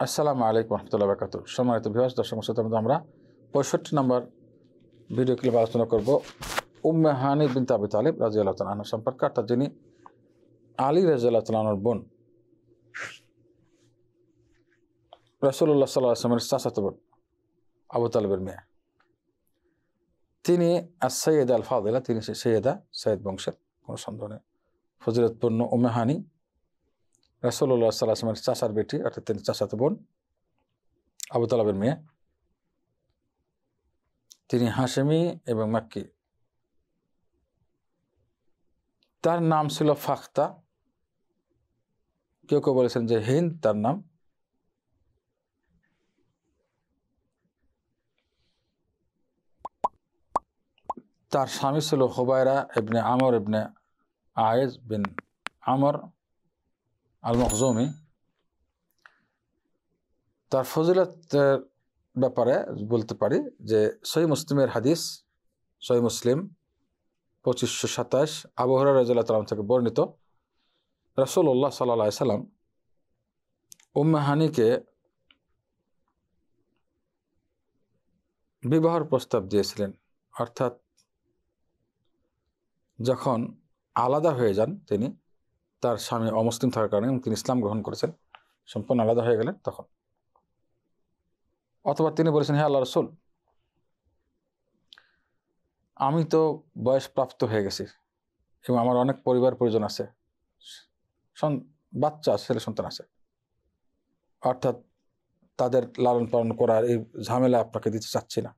আসসালামু আলাইকুম রহমতুল্লাহ বারাকাতুহু। সম্মানিত ভিউয়ার্স, দর্শক শ্রোতা, আমরা 65 নম্বর ভিডিও ক্লিপ আলোচনা করব উম্মে হানি বিনতে আবি তালিব রাদিয়াল্লাহু তাআলা আনহা সম্পর্কে, অর্থাৎ যিনি আলী রাদিয়াল্লাহু তাআলা আনহুর বোন, রাসূলুল্লাহ সাল্লাল্লাহু আলাইহি ওয়াসাল্লামের চাচাতো বোন, আবু তালিবের মেয়ে। তিনি as-সাইয়্যিদা আল-ফাদিলা, তিনি সৈয়দা, সৈয়দ বংশের, কোনো সন্দেহ নেই। ফজিলতপূর্ণ উম্মে হানি রাসূলুল্লাহ সাল্লাল্লাহু আলাইহি ওয়াসাল্লামের চাচার বেটি, অর্থাৎ তিনি চাচাতো বোন, আবু তালিবের মেয়ে। তিনি হাশেমি এবং মাক্কি। তার নাম ছিল ফাখতা, কেউ কেউ বলেছেন যে হিন্দ তার নাম। তার স্বামী ছিল হুবায়রা ইবনে আমর ইবনে আয়েজ বিন আমর আল মখজুমি। তার ফজিলতের ব্যাপারে বলতে পারি যে সহিহ মুসলিমের হাদিস, সহিহ মুসলিম 2527, আবু হুরায়রা রাদিয়াল্লাহু তাআলা থেকে বর্ণিত, রাসূলুল্লাহ সাল্লাল্লাহু আলাইহি সাল্লাম উম্মে হানিকে বিবাহের প্রস্তাব দিয়েছিলেন। অর্থাৎ যখন আলাদা হয়ে যান তিনি, তার স্বামী অমুসলিম থাকার কারণে তিনি ইসলাম গ্রহণ করেছেন, সম্পূর্ণ আলাদা হয়ে গেলেন তখন। অথবা তিনি বলেছেন, হে আল্লাহ রাসূল, আমি তো বয়স প্রাপ্ত হয়ে গেছি এবং আমার অনেক পরিবার পরিজন আছে, বাচ্চা ছেলে সন্তান আছে, অর্থাৎ তাদের লালন পালন করার এই ঝামেলা আপনাকে দিতে চাচ্ছি না।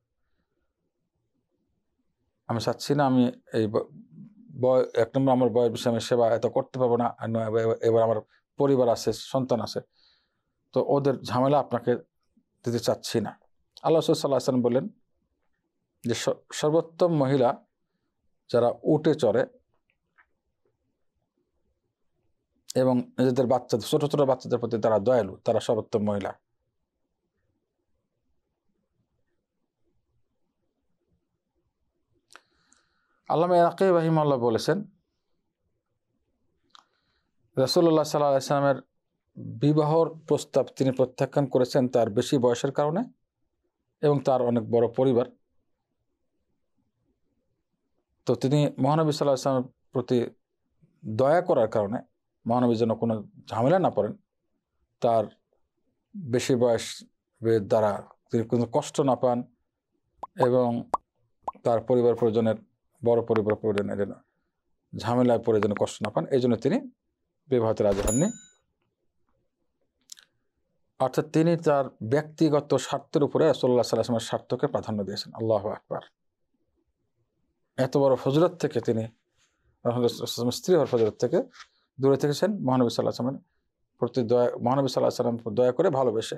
আমি এই এক নম্বর আমার বয়স বিষয়ে আমি সেবা এত করতে পারবো না, এবার আমার পরিবার আছে, সন্তান আছে, তো ওদের ঝামেলা আপনাকে দিতে চাচ্ছি না। আল্লাহ সাল্লাল্লাহু আলাইহি ওয়াসাল্লাম বললেন যে সর্বোত্তম মহিলা যারা উটে চড়ে এবং নিজেদের বাচ্চাদের, ছোট ছোট বাচ্চাদের প্রতি তারা দয়ালু, তারা সর্বোত্তম মহিলা। আল্লামা ইরাকি রাহিমাহুল্লাহ বলেছেন, রাসূলুল্লাহ সাল্লাল্লাহু আলাইহি ওয়াসাল্লামের বিবাহর প্রস্তাব তিনি প্রত্যাখ্যান করেছেন তার বেশি বয়সের কারণে এবং তার অনেক বড় পরিবার। তো তিনি মহানবী সাল্লাল্লাহু আলাইহি ওয়াসাল্লামের প্রতি দয়া করার কারণে, মহানবী যেন কোনো ঝামেলা না পড়েন, তার বেশি বয়স দ্বারা তিনি কোনো কষ্ট না পান এবং তার পরিবার পরিজনের, বড় পরিবার পরিজনের ঝামেলায় পড়ে যেন কষ্ট না পান, এই জন্য তিনি বিবাহতে রাজি হননি। অর্থাৎ তিনি তার ব্যক্তিগত স্বার্থের উপরে রাসূলুল্লাহ সাল্লাল্লাহু আলাইহি ওয়াসাল্লামের স্বার্থকে প্রাধান্য দিয়েছেন। আল্লাহু আকবার। এত বড় ফজিলত থেকে তিনি, স্ত্রী হওয়ার ফজিলত থেকে দূরে থেকেছেন, মহানবী সাল্লাল্লাহু আলাইহি ওয়াসাল্লামের প্রতি দয়া, মহানবী সাল্লাল্লাহু আলাইহি ওয়াসাল্লাম দয়া করে ভালোবেসে।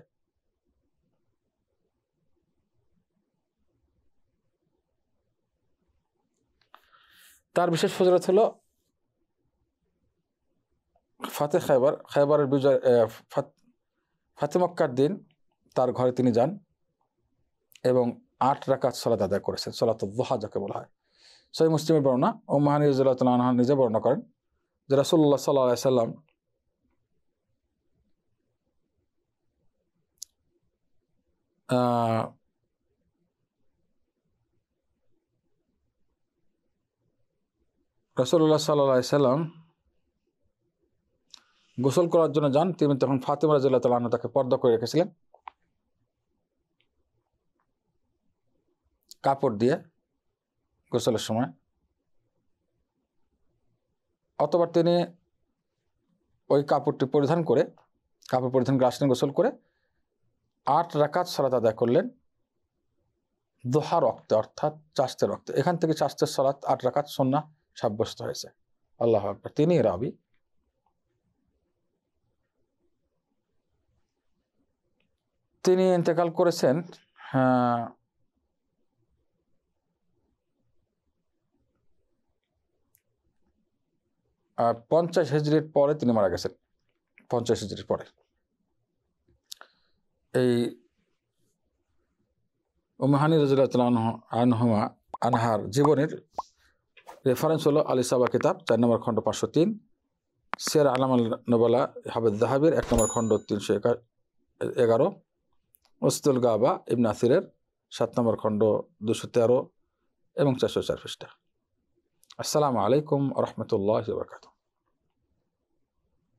তার বিশেষ ফজিলত হলো ফাতে খায়বার, খায়বারের বিজয়, ফাতে মক্কার দিন তার ঘরে তিনি যান এবং 8 রাকাত সালাত আদায় করেছেন, সালাতুল দুহা যাকে বলা হয়। সহিহ মুসলিমের বর্ণনা, উম্মে হানি রাদিয়াল্লাহু তাআলা আনহা নিজে বর্ণনা করেন যে রাসূলুল্লাহ সাল্লাল্লাহু আলাইহি সাল্লাম গোসল করার জন্য যান। তিনি তখন ফাতেমা রাদিয়াল্লাহু তাআলা আনহা তাকে পর্দা করে রেখেছিলেন কাপড় দিয়ে গোসলের সময়। অতঃপর তিনি ওই কাপড়টি পরিধান করে, কাপড় পরিধান করে আসলেন, গোসল করে 8 রাকাত সালাত আদায় করলেন দুহা রক্তে, অর্থাৎ চাষতের রক্তে। এখান থেকে চাষতের সালাত 8 রাকাত সুন্নাহ সাব্যস্ত হয়েছে। আল্লাহু আকবার। তিনি রাবি। তিনি ইন্তেকাল করেছেন 50 হিজরির পরে তিনি মারা গেছেন, 50 হিজরির পরে। এই উম্মে হানি রাদিয়াল্লাহু তাআলা আনহার জীবনের রেফারেন্স হলো আল ইসাবা কিতাব 4 নম্বর খণ্ড 503, সিয়ার আলাম আল নুবালা হাফেজ যাহাবীর 1 নম্বর খণ্ড 11, ওসতুল গাবা ইবনে আসিরের 7 নম্বর খণ্ড 213 এবং 404 পৃষ্ঠা। আসসালামু আলাইকুম ওয়া রাহমাতুল্লাহি ওয়া বারাকাতুহু।